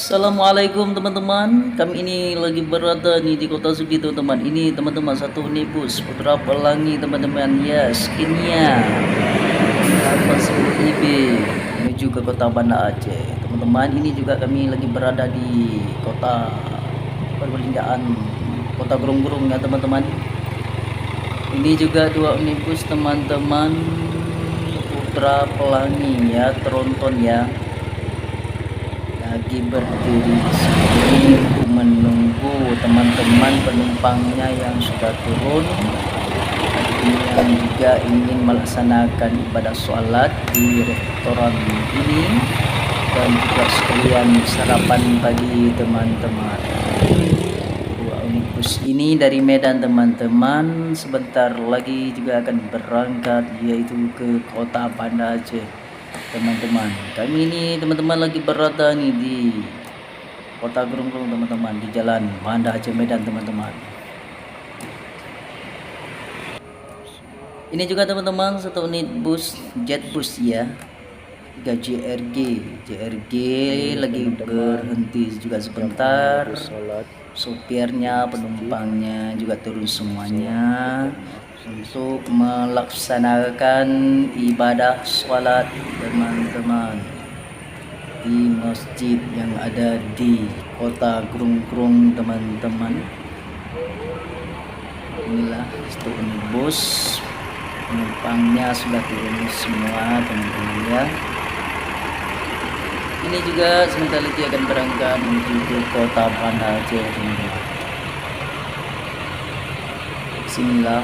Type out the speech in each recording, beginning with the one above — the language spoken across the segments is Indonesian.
Assalamualaikum teman-teman. Kami ini lagi berada nih di Kota Sugi teman-teman. Ini teman-teman satu unit bus Putra Pelangi teman-teman. Ya, skinnya 80 IB menuju ke Kota Banda Aceh. Teman-teman, ini juga kami lagi berada di kota perbelanjaan Kota Gerung-Gerung ya teman-teman. Ini juga dua unit bus teman-teman Putra Pelangi ya, tronton ya. Lagi berdiri di sini menunggu teman-teman penumpangnya yang sudah turun, yang juga ingin melaksanakan ibadah sholat di restoran ini dan juga sekalian sarapan pagi teman-teman. Dua unit bus ini dari Medan teman-teman, sebentar lagi juga akan berangkat yaitu ke Kota Banda Aceh. Teman-teman, kami ini teman-teman lagi berada nih di Kota Gerung-Gerung teman-teman, di Jalan Banda Aceh Medan teman-teman. Ini juga teman-teman satu unit bus jet bus ya, JRG lagi berhenti juga sebentar. Sopirnya, penumpangnya juga turun semuanya untuk melaksanakan ibadah sholat teman-teman di masjid yang ada di Kota Gerung-Gerung teman-teman. Inilah satu unit bus, penumpangnya sudah turun semua teman-teman ya. Ini juga sebentar lagi akan berangkat menuju ke Kota Banda Aceh. Bismillah,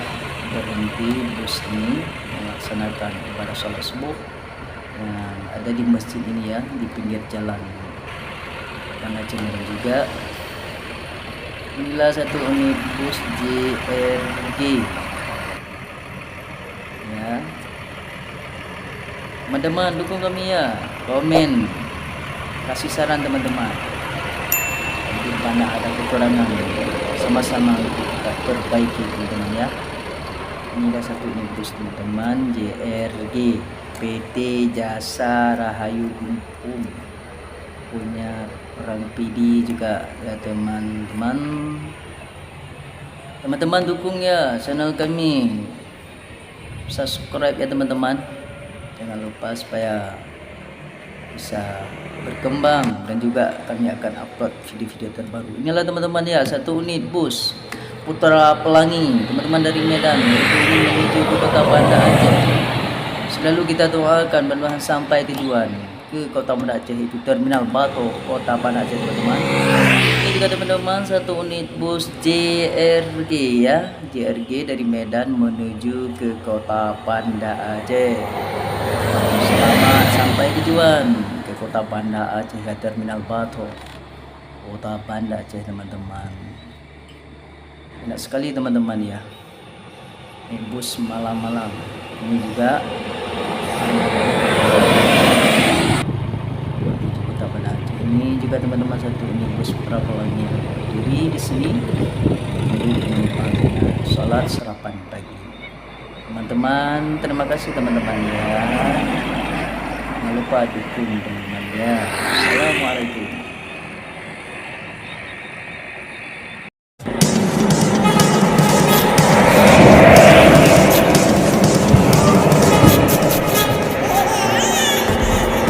berhenti bus ini melaksanakan ibadah sholat subuh yang ada di masjid ini ya, di pinggir jalan Banda Aceh Medan juga. Inilah satu unit bus JRG ya. Teman-teman dukung kami ya, komen, kasih saran teman-teman. Di mana ada kekurangan sama-sama kita perbaiki teman-teman ya. Inilah satu unit bus teman-teman JRG PT Jasa Rahayu Gumpung, punya orang PD juga ya teman-teman. Teman-teman dukung ya channel kami, subscribe ya teman-teman, jangan lupa supaya bisa berkembang dan juga kami akan upload video-video terbaru. Inilah teman-teman ya satu unit bus Putra Pelangi teman-teman dari Medan menuju ke Kota Banda Aceh. Selalu kita doakan mudah-mudahan sampai tujuan ke Kota Banda Aceh, itu Terminal Bato Kota Banda Aceh teman-teman. Ini juga teman-teman satu unit bus JRG ya, JRG dari Medan menuju ke Kota Banda Aceh. Selamat sampai tujuan ke Kota Banda Aceh, ke Terminal Bato Kota Banda Aceh teman-teman. Enak sekali teman-teman ya, ini bus malam-malam. Ini juga Kota Banda Aceh. Ini juga teman-teman satu ini bus Putra Pelangi berdiri di sini menunggu penumpangnya sholat sarapan pagi. Teman-teman, terima kasih teman-teman ya. Jangan lupa dukung teman-teman ya. Assalamualaikum.